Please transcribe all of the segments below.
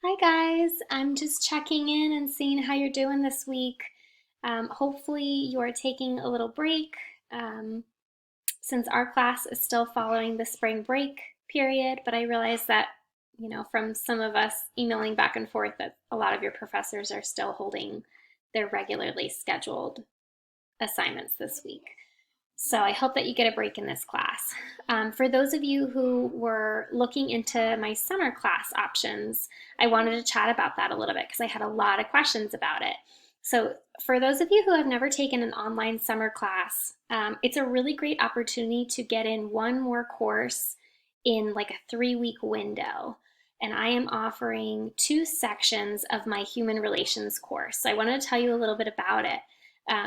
Hi guys, I'm just checking in and seeing how you're doing this week. Hopefully you're taking a little break um, since our class is still following the spring break period, but I realize that, from some of us emailing back and forth that a lot of your professors are still holding their regularly scheduled assignments this week. So I hope that you get a break in this class. For those of you who were looking into my summer class options, I wanted to chat about that a little bit because I had a lot of questions about it. So for those of you who have never taken an online summer class, it's a really great opportunity to get in one more course in like a 3 week window. And I am offering 2 sections of my human relations course. So I wanted to tell you a little bit about it.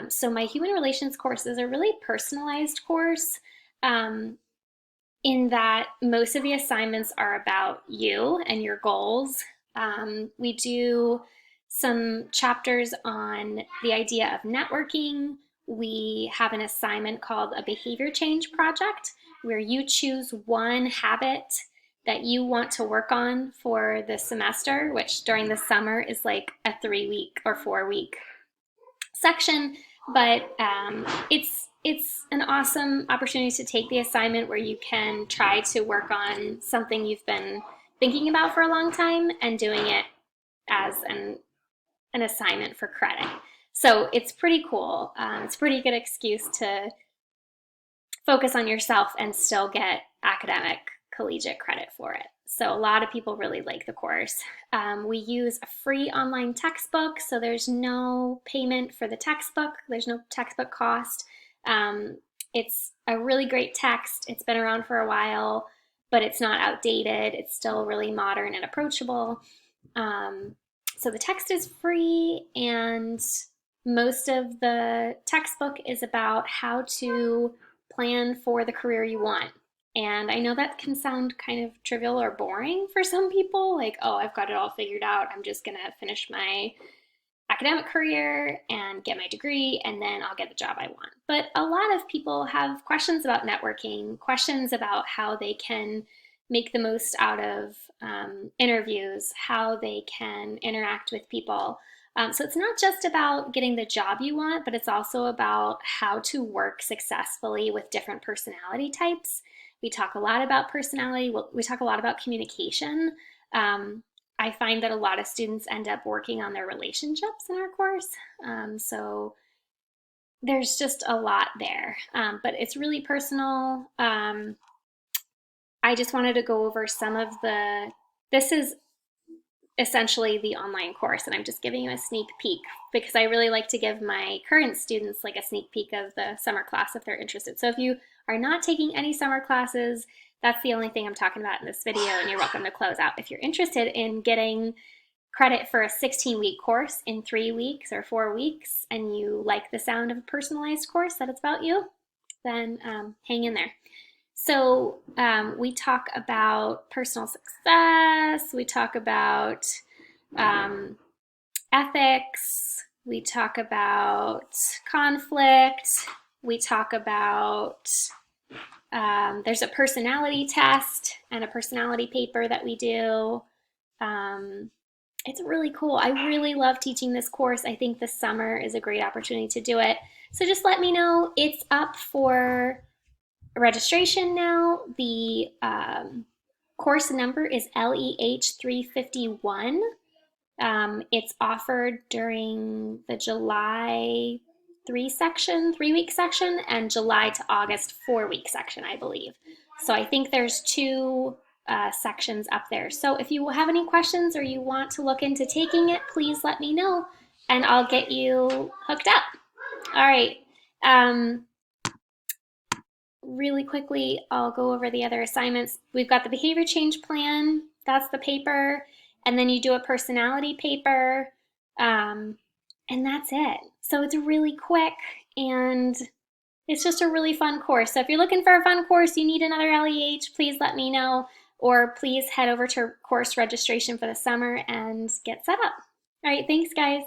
So my human relations course is a really personalized course um, in that most of the assignments are about you and your goals. We do some chapters on the idea of networking. We have an assignment called a behavior change project where you choose one habit that you want to work on for the semester, which during the summer is like a 3 week or 4 week section, but it's an awesome opportunity to take the assignment where you can try to work on something you've been thinking about for a long time and doing it as an assignment for credit. So it's pretty cool. It's a pretty good excuse to focus on yourself and still get academic collegiate credit for it. So a lot of people really like the course. We use a free online textbook, so there's no payment for the textbook. There's no textbook cost. It's a really great text. It's been around for a while, but it's not outdated. It's still really modern and approachable. So the text is free, and most of the textbook is about how to plan for the career you want. And I know that can sound kind of trivial or boring for some people, like, oh, I've got it all figured out. I'm just going to finish my academic career and get my degree, and then I'll get the job I want. But a lot of people have questions about networking, questions about how they can make the most out of interviews, how they can interact with people. So it's not just about getting the job you want, but it's also about how to work successfully with different personality types. We talk a lot about personality. We talk a lot about communication. I find that a lot of students end up working on their relationships in our course. So there's just a lot there, but it's really personal. I just wanted to go over some of this is essentially the online course, and I'm just giving you a sneak peek because I really like to give my current students like a sneak peek of the summer class if they're interested. So if you are not taking any summer classes, that's the only thing I'm talking about in this video, and you're welcome to close out. If you're interested in getting credit for a 16-week course in 3 weeks or 4 weeks, and you like the sound of a personalized course that it's about you, then hang in there. So we talk about personal success, we talk about um, ethics, we talk about conflict, we talk about there's a personality test and a personality paper that we do. It's really cool. I really love teaching this course. I think this summer is a great opportunity to do it. So just let me know. It's up for registration now. The course number is LEH 351. It's offered during the July 3 week section, and July to August 4 week section, I believe. So I think there's two sections up there. So if you have any questions or you want to look into taking it, please let me know and I'll get you hooked up. All right. Really quickly, I'll go over the other assignments. We've got the behavior change plan. That's the paper. And then you do a personality paper. And that's it. So it's really quick and it's just a really fun course. So if you're looking for a fun course, you need another LEH, please let me know. Or please head over to course registration for the summer and get set up. All right, thanks guys.